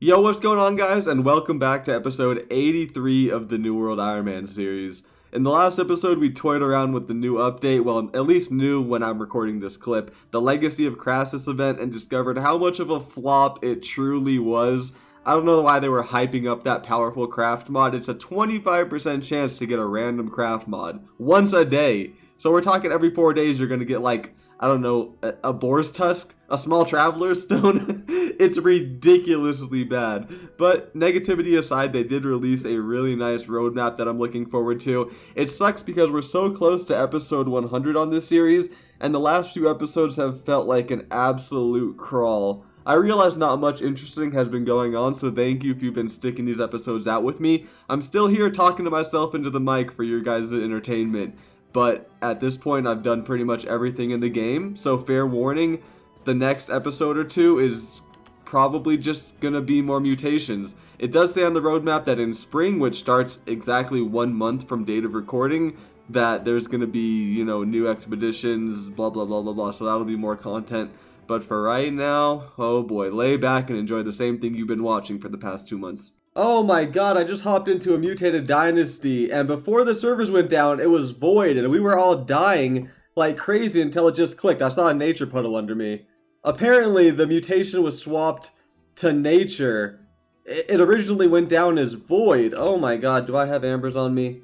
Yo, what's going on, guys, and welcome back to episode 83 of the new World Ironman series. In the last episode, we toyed around with the new update, well, at least new when I'm recording this clip, the Legacy of Crassus event, and discovered how much of a flop it truly was. I don't know why they were hyping up that powerful craft mod. It's a 25% chance to get a random craft mod once a day. So we're talking every 4 days you're going to get, like, I don't know, a boar's tusk, a small traveler's stone. It's ridiculously bad. But negativity aside, they did release a really nice roadmap that I'm looking forward to. It sucks because we're so close to episode 100 on this series, and the last few episodes have felt like an absolute crawl. I realize not much interesting has been going on, so thank you if you've been sticking these episodes out with me. I'm still here talking to myself into the mic for your guys' entertainment. But at this point, I've done pretty much everything in the game, so fair warning, the next episode or two is probably just gonna be more mutations. It does say on the roadmap that in spring, which starts exactly 1 month from date of recording, that there's gonna be, you know, new expeditions, blah, blah, blah, blah, blah, so that'll be more content. But for right now, oh boy, lay back and enjoy the same thing you've been watching for the past 2 months. Oh my god, I just hopped into a mutated Dynasty, and before the servers went down, it was void, and we were all dying like crazy until it just clicked. I saw a nature puddle under me. Apparently, the mutation was swapped to nature. It originally went down as void. Oh my god, do I have ambers on me?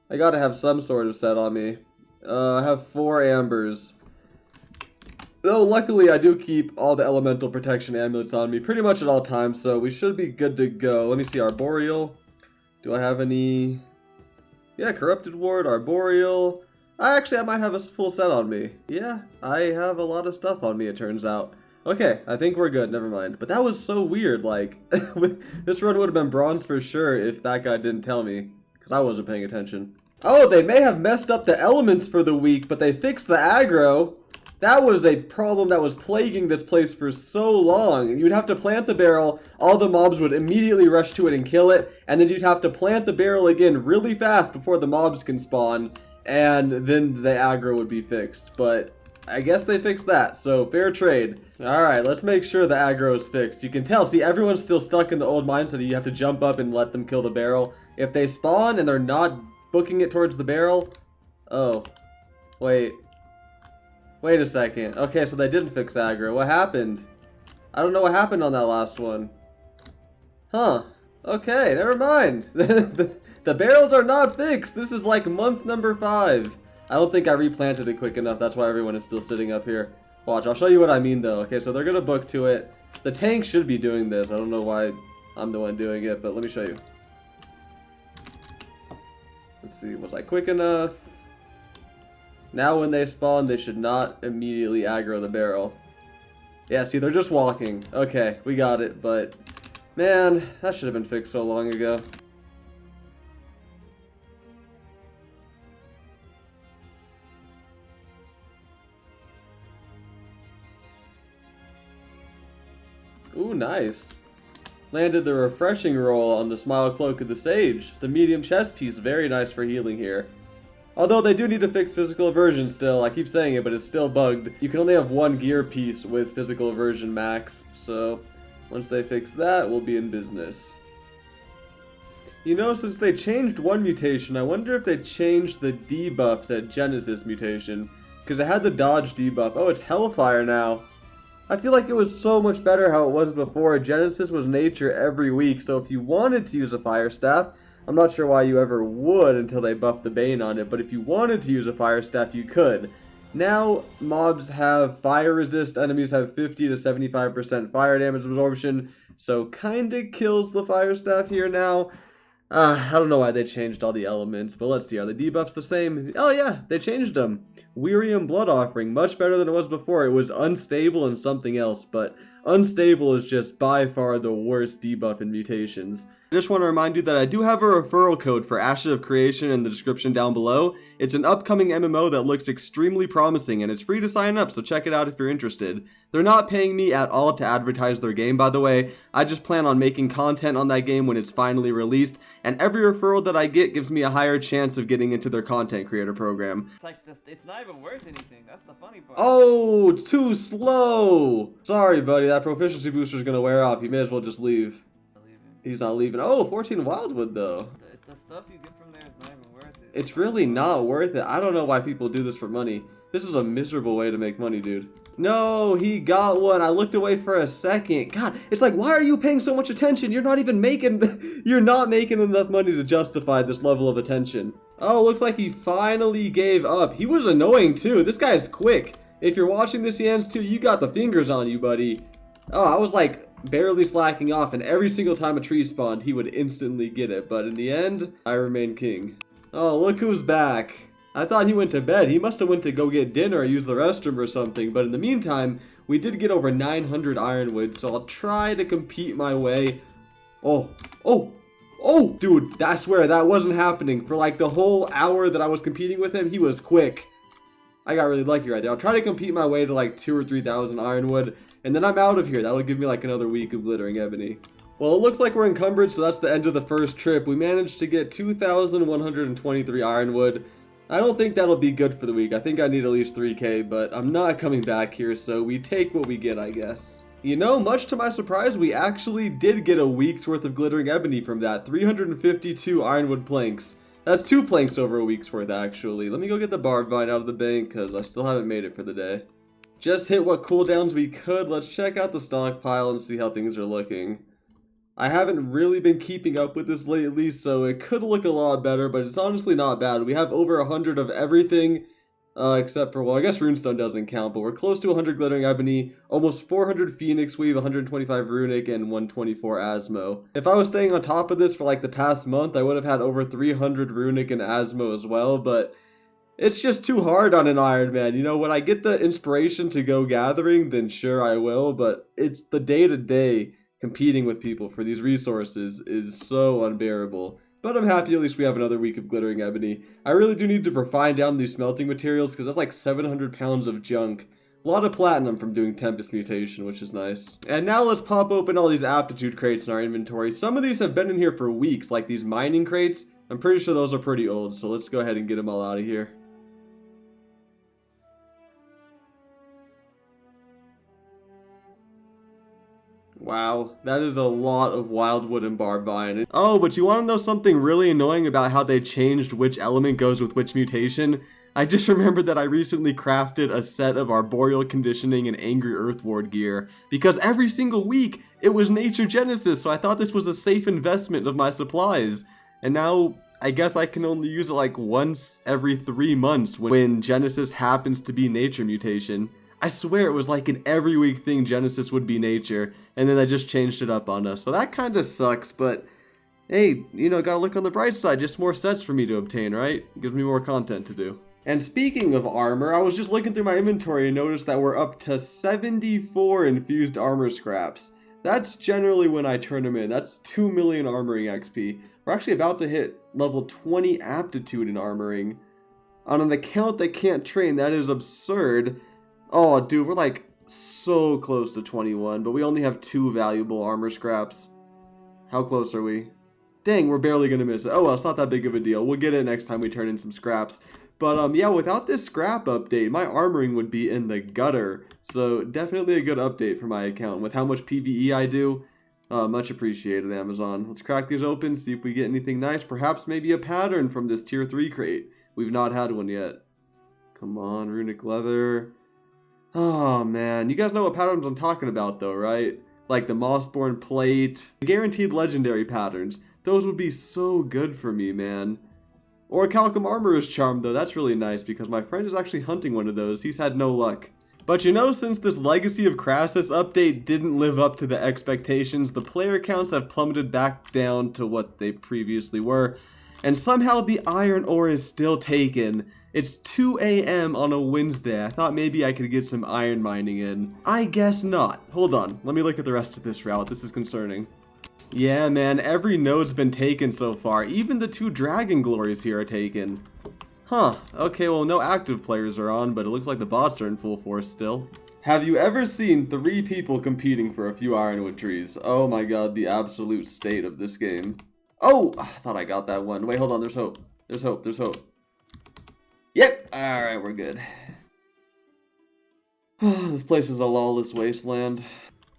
I gotta have some sort of set on me. I have 4 ambers. Though luckily I do keep all the elemental protection amulets on me pretty much at all times, so we should be good to go. Let me see, Arboreal. Do I have any? Yeah, Corrupted Ward, Arboreal. I might have a full set on me. Yeah, I have a lot of stuff on me, it turns out. Okay, I think we're good, never mind. But that was so weird, like, this run would have been bronze for sure if that guy didn't tell me, because I wasn't paying attention. Oh, they may have messed up the elements for the week, but they fixed the aggro. That was a problem that was plaguing this place for so long. You'd have to plant the barrel, all the mobs would immediately rush to it and kill it, and then you'd have to plant the barrel again really fast before the mobs can spawn, and then the aggro would be fixed. But I guess they fixed that, so fair trade. Alright, let's make sure the aggro is fixed. You can tell, see, everyone's still stuck in the old mindset. You have to jump up and let them kill the barrel. If they spawn and they're not booking it towards the barrel... Oh. Wait a second. Okay, so they didn't fix aggro. What happened? I don't know what happened on that last one. Huh. Okay, never mind. The barrels are not fixed. This is like month number 5. I don't think I replanted it quick enough. That's why everyone is still sitting up here. Watch, I'll show you what I mean though. Okay, so they're gonna book to it. The tank should be doing this. I don't know why I'm the one doing it, but let me show you. Let's see, was I quick enough? Now when they spawn, they should not immediately aggro the barrel. Yeah, see, they're just walking. Okay, we got it, but... man, that should have been fixed so long ago. Ooh, nice. Landed the refreshing roll on the Smile Cloak of the Sage. The medium chest piece, very nice for healing here. Although they do need to fix physical aversion still. I keep saying it, but it's still bugged. You can only have 1 gear piece with physical aversion max. So, once they fix that, we'll be in business. You know, since they changed one mutation, I wonder if they changed the debuffs at Genesis mutation. Because it had the dodge debuff. Oh, it's Hellfire now. I feel like it was so much better how it was before. Genesis was nature every week, so if you wanted to use a Fire Staff, I'm not sure why you ever would until they buffed the Bane on it, but if you wanted to use a Fire Staff, you could. Now, mobs have fire resist, enemies have 50 to 75% fire damage absorption, so kinda kills the Fire Staff here now. I don't know why they changed all the elements, but let's see, are the debuffs the same? Oh yeah, they changed them. Weary Blood Offering, much better than it was before. It was unstable and something else, but unstable is just by far the worst debuff in mutations. I just want to remind you that I do have a referral code for Ashes of Creation in the description down below. It's an upcoming MMO that looks extremely promising, and it's free to sign up, so check it out if you're interested. They're not paying me at all to advertise their game, by the way. I just plan on making content on that game when it's finally released, and every referral that I get gives me a higher chance of getting into their content creator program. It's like this, it's not even worth anything. That's the funny part. Oh, too slow. Sorry, buddy. That proficiency booster is going to wear off. You may as well just leave. He's not leaving. Oh, 14 wildwood though. The stuff you get from there is not even worth it. It's really not worth it. I don't know why people do this for money. This is a miserable way to make money, dude. No, he got one. I looked away for a second. God, it's like, why are you paying so much attention? You're not even making, you're not making enough money to justify this level of attention. Oh, looks like he finally gave up. He was annoying too. This guy's quick. If you're watching this, Jans, too, you got the fingers on you, buddy. Oh, I was like barely slacking off, and every single time a tree spawned, he would instantly get it. But in the end, I remain king. Oh, look who's back. I thought he went to bed. He must have went to go get dinner or use the restroom or something. But in the meantime, we did get over 900 ironwood, so I'll try to compete my way. Oh, dude, I swear that wasn't happening. For like the whole hour that I was competing with him, he was quick. I got really lucky right there. I'll try to compete my way to like 2,000 or 3,000 ironwood, and then I'm out of here. That'll give me like another week of glittering ebony. Well, it looks like we're encumbered, so that's the end of the first trip. We managed to get 2,123 ironwood. I don't think that'll be good for the week. I think I need at least 3K, but I'm not coming back here, so we take what we get, I guess. You know, much to my surprise, we actually did get a week's worth of glittering ebony from that. 352 ironwood planks. That's 2 planks over a week's worth, actually. Let me go get the barbed vine out of the bank, because I still haven't made it for the day. Just hit what cooldowns we could. Let's check out the stockpile and see how things are looking. I haven't really been keeping up with this lately, so it could look a lot better, but it's honestly not bad. We have over 100 of everything, except for, well, I guess runestone doesn't count, but we're close to 100 glittering ebony, almost 400 phoenix weave, 125 runic, and 124 asmo. If I was staying on top of this for like the past month, I would have had over 300 runic and asmo as well, but it's just too hard on an Ironman. You know, when I get the inspiration to go gathering, then sure I will, but it's the day-to-day competing with people for these resources is so unbearable. But I'm happy at least we have another week of glittering ebony. I really do need to refine down these smelting materials because that's like 700 pounds of junk. A lot of platinum from doing Tempest Mutation, which is nice. And now let's pop open all these aptitude crates in our inventory. Some of these have been in here for weeks, like these mining crates. I'm pretty sure those are pretty old, so let's go ahead and get them all out of here. Wow, that is a lot of wildwood and barbed vine. Oh, but you want to know something really annoying about how they changed which element goes with which mutation? I just remembered that I recently crafted a set of arboreal conditioning and angry earth ward gear, because every single week it was nature genesis, so I thought this was a safe investment of my supplies. And now I guess I can only use it like once every 3 months when genesis happens to be nature mutation. I swear it was like an every week thing, Genesis would be nature, and then they just changed it up on us. So that kind of sucks, but hey, you know, gotta look on the bright side. Just more sets for me to obtain, right? Gives me more content to do. And speaking of armor, I was just looking through my inventory and noticed that we're up to 74 infused armor scraps. That's generally when I turn them in. That's 2 million armoring XP. We're actually about to hit level 20 aptitude in armoring. On an account that can't train, that is absurd. Oh, dude, we're like so close to 21, but we only have 2 valuable armor scraps. How close are we? Dang, we're barely gonna miss it. Oh well, it's not that big of a deal. We'll get it next time we turn in some scraps. But yeah, without this scrap update, my armoring would be in the gutter. So definitely a good update for my account. With how much PvE I do, much appreciated, Amazon. Let's crack these open, see if we get anything nice. Perhaps maybe a pattern from this tier 3 crate. We've not had one yet. Come on, runic leather. Oh man, you guys know what patterns I'm talking about though, right? Like the Mossborn plate, guaranteed legendary patterns. Those would be so good for me, man. Or a Calcum Armorer's Charm though, that's really nice because my friend is actually hunting one of those. He's had no luck. But you know, since this Legacy of Crassus update didn't live up to the expectations, the player counts have plummeted back down to what they previously were. And somehow the iron ore is still taken. It's 2 a.m. on a Wednesday. I thought maybe I could get some iron mining in. I guess not. Hold on. Let me look at the rest of this route. This is concerning. Yeah, man. Every node's been taken so far. Even the 2 Dragon Glories here are taken. Huh. Okay, well, no active players are on, but it looks like the bots are in full force still. Have you ever seen 3 people competing for a few ironwood trees? Oh my god, the absolute state of this game. Oh! I thought I got that one. Wait, hold on. There's hope. There's hope. There's hope. Yep. Alright, we're good. This place is a lawless wasteland.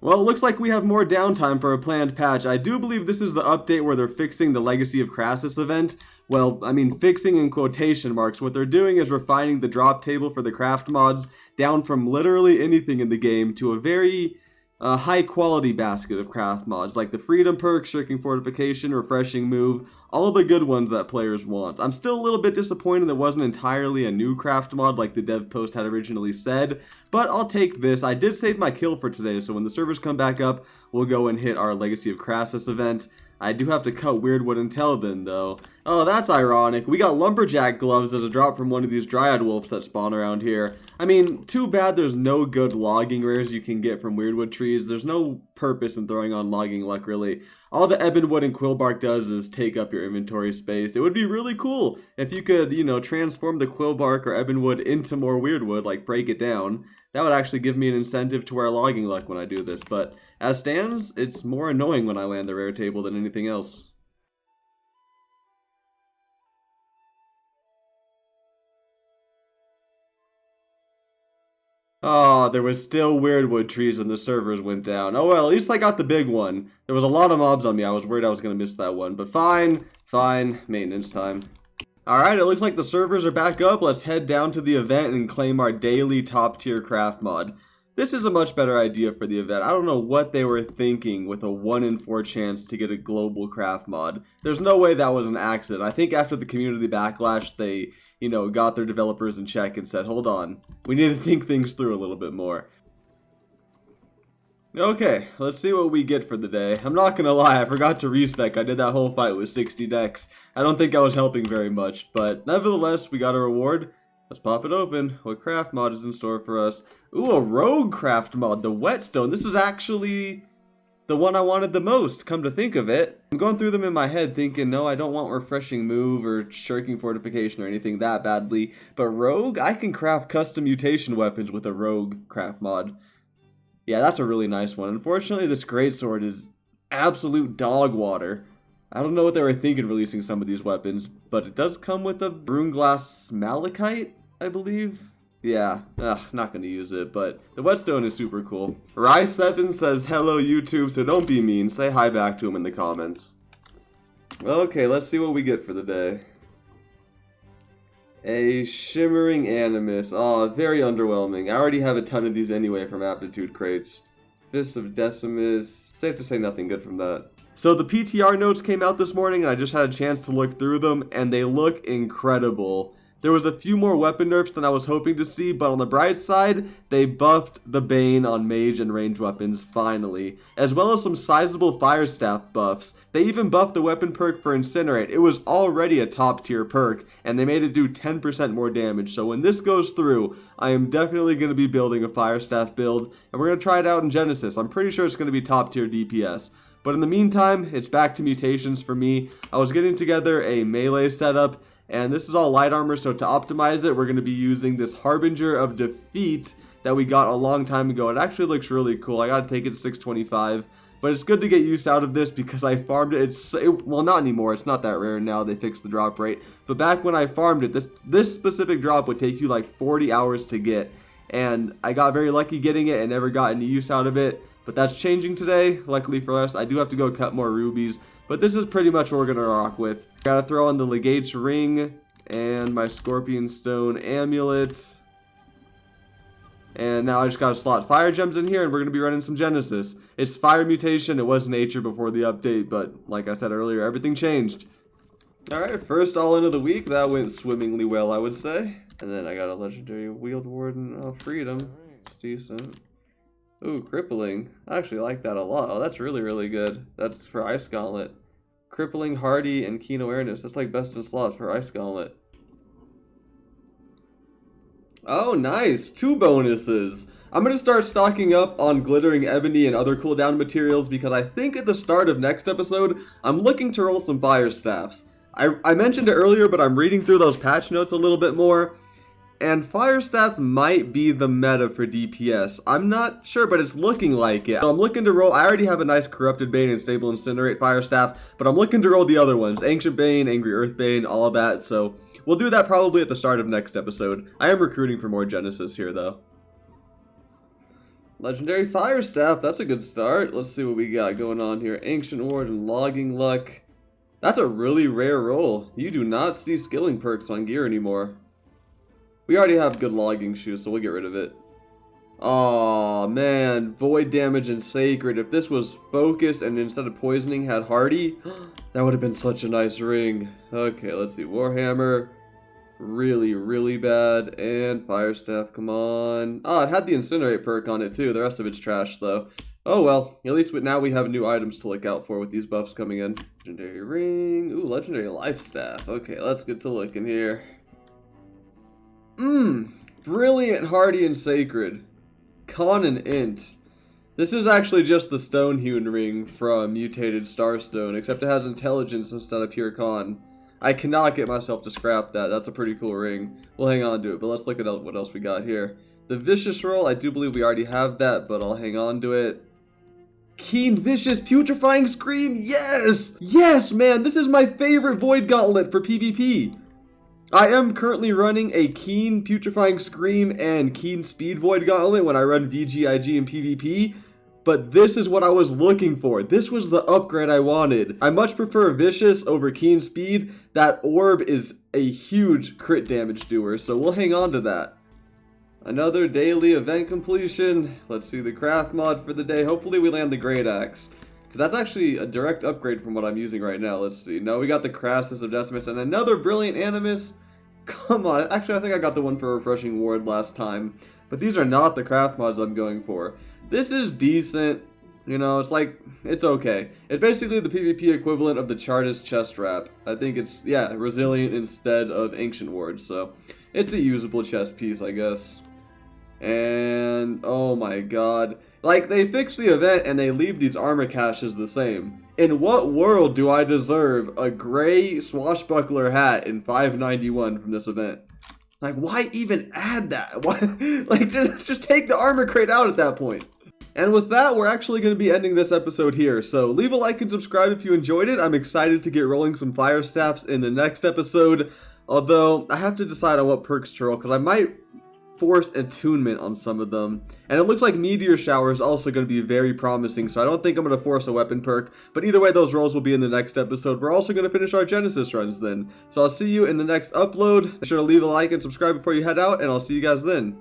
Well, it looks like we have more downtime for a planned patch. I do believe this is the update where they're fixing the Legacy of Crassus event. Well, I mean, fixing in quotation marks. What they're doing is refining the drop table for the craft mods down from literally anything in the game to a very high quality basket of craft mods, like the Freedom perk, Shirking Fortification, Refreshing Move, all the good ones that players want. I'm still a little bit disappointed that wasn't entirely a new craft mod like the dev post had originally said, but I'll take this. I did save my kill for today, so when the servers come back up, we'll go and hit our Legacy of Crassus event. I do have to cut Weirdwood until then, though. Oh, that's ironic. We got Lumberjack gloves as a drop from one of these Dryad Wolves that spawn around here. I mean, too bad there's no good logging rares you can get from Weirdwood trees. There's no purpose in throwing on logging luck, really. All the Ebonwood and Quillbark does is take up your inventory space. It would be really cool if you could, you know, transform the Quillbark or Ebonwood into more Weirdwood, like break it down. That would actually give me an incentive to wear logging luck when I do this, but as stands, it's more annoying when I land the rare table than anything else. Oh, there was still Weirdwood trees when the servers went down. Oh well, at least I got the big one. There was a lot of mobs on me. I was worried I was going to miss that one, but fine, maintenance time. Alright, it looks like the servers are back up. Let's head down to the event and claim our daily top tier craft mod. This is a much better idea for the event. I don't know what they were thinking with a 1 in 4 chance to get a global craft mod. There's no way that was an accident. I think after the community backlash, they, you know, got their developers in check and said, hold on, we need to think things through a little bit more. Okay, let's see what we get for the day. I'm not gonna lie, I forgot to respec. I did that whole fight with 60 decks. I don't think I was helping very much, but nevertheless, we got a reward. Let's pop it open. What craft mod is in store for us? Ooh, a rogue craft mod, the Whetstone. This was actually the one I wanted the most, come to think of it. I'm going through them in my head thinking, no, I don't want Refreshing Move or Shirking Fortification or anything that badly. But rogue, I can craft custom mutation weapons with a rogue craft mod. Yeah, that's a really nice one. Unfortunately, this greatsword is absolute dog water. I don't know what they were thinking releasing some of these weapons, but it does come with a Runeglass Malachite, I believe. Yeah, not going to use it, but the Whetstone is super cool. Rye7 says, hello YouTube, so don't be mean. Say hi back to him in the comments. Okay, let's see what we get for the day. A Shimmering Animus. Oh, very underwhelming. I already have a ton of these anyway from Aptitude crates. Fist of Decimus. Safe to say nothing good from that. So the PTR notes came out this morning and I just had a chance to look through them and they look incredible. There was a few more weapon nerfs than I was hoping to see, but on the bright side, they buffed the Bane on mage and range weapons finally, as well as some sizable fire staff buffs. They even buffed the weapon perk for Incinerate. It was already a top tier perk, and they made it do 10% more damage, so when this goes through, I am definitely going to be building a fire staff build, and we're going to try it out in Genesis. I'm pretty sure it's going to be top tier DPS. But in the meantime, it's back to mutations for me. I was getting together a melee setup, and this is all light armor, so to optimize it, we're going to be using this Harbinger of Defeat that we got a long time ago. It actually looks really cool. I got to take it to 625, but it's good to get use out of this because I farmed it. Well, not anymore. It's not that rare now. They fixed the drop rate. But back when I farmed it, this specific drop would take you like 40 hours to get, and I got very lucky getting it and never got any use out of it. But that's changing today, luckily for us. I do have to go cut more rubies, but this is pretty much what we're going to rock with. Gotta throw on the Legate's Ring and my Scorpion Stone Amulet. And now I just gotta slot Fire Gems in here and we're going to be running some Genesis. It's Fire Mutation, it was Nature before the update, but like I said earlier, everything changed. Alright, first all-in of the week, that went swimmingly well, I would say. And then I got a Legendary Wield Warden of Freedom, it's decent. Ooh, Crippling. I actually like that a lot. Oh, that's really, really good. That's for Ice Gauntlet. Crippling, Hardy, and Keen Awareness. That's like best in slots for Ice Gauntlet. Oh, nice. 2 bonuses. I'm going to start stocking up on Glittering Ebony and other cooldown materials because I think at the start of next episode, I'm looking to roll some Fire Staffs. I mentioned it earlier, but I'm reading through those patch notes a little bit more. And Fire Staff might be the meta for DPS. I'm not sure, but it's looking like it. So I'm looking to roll, I already have a nice Corrupted Bane and Stable Incinerate Fire Staff, but I'm looking to roll the other ones. Ancient Bane, Angry Earth Bane, all of that. So we'll do that probably at the start of next episode. I am recruiting for more Genesis here, though. Legendary Fire Staff, that's a good start. Let's see what we got going on here. Ancient Ward and Logging Luck. That's a really rare roll. You do not see skilling perks on gear anymore. We already have good logging shoes, so we'll get rid of it. Aw, man. Void damage and Sacred. If this was Focus and instead of Poisoning had Hardy, that would have been such a nice ring. Okay, let's see. Warhammer. Really, really bad. And Fire Staff, come on. Oh, it had the Incinerate perk on it too. The rest of it's trash, though. Oh well, at least now we have new items to look out for with these buffs coming in. Legendary Ring. Ooh, Legendary Life Staff. Okay, let's get to looking here. Brilliant, Hardy, and Sacred. Con and Int. This is actually just the Stone-Hewn ring from Mutated Starstone, except it has Intelligence instead of pure Con. I cannot get myself to scrap that. That's a pretty cool ring. We'll hang on to it, but let's look at what else we got here. The Vicious roll, I do believe we already have that, but I'll hang on to it. Keen Vicious Putrefying Scream, yes! Yes, man, this is my favorite Void Gauntlet for PvP. I am currently running a Keen Putrefying Scream and Keen Speed Void Gauntlet when I run VGIG and PvP, but this is what I was looking for. This was the upgrade I wanted. I much prefer Vicious over Keen Speed. That orb is a huge crit damage doer, so we'll hang on to that. Another daily event completion. Let's see the craft mod for the day. Hopefully we land the Great Axe, because that's actually a direct upgrade from what I'm using right now. Let's see. No, we got the Crassus of Decimus and another Brilliant Animus. Come on. Actually, I think I got the one for Refreshing Ward last time, but these are not the craft mods I'm going for. This is decent. You know, it's like, it's okay. It's basically the PvP equivalent of the Chartist chest wrap. I think it's, yeah, resilient instead of Ancient Ward, so it's a usable chest piece, I guess. And, oh my god. Like, they fix the event and they leave these armor caches the same. In what world do I deserve a gray swashbuckler hat in 591 from this event? Like, why even add that? Why, like, just take the armor crate out at that point. And with that, we're actually going to be ending this episode here. So leave a like and subscribe if you enjoyed it. I'm excited to get rolling some fire staffs in the next episode. Although, I have to decide on what perks to roll, because I might force attunement on some of them. And it looks like Meteor Shower is also going to be very promising, so I don't think I'm going to force a weapon perk. But either way, those rolls will be in the next episode. We're also going to finish our Genesis runs then. So I'll see you in the next upload. Be sure to leave a like and subscribe before you head out, and I'll see you guys then.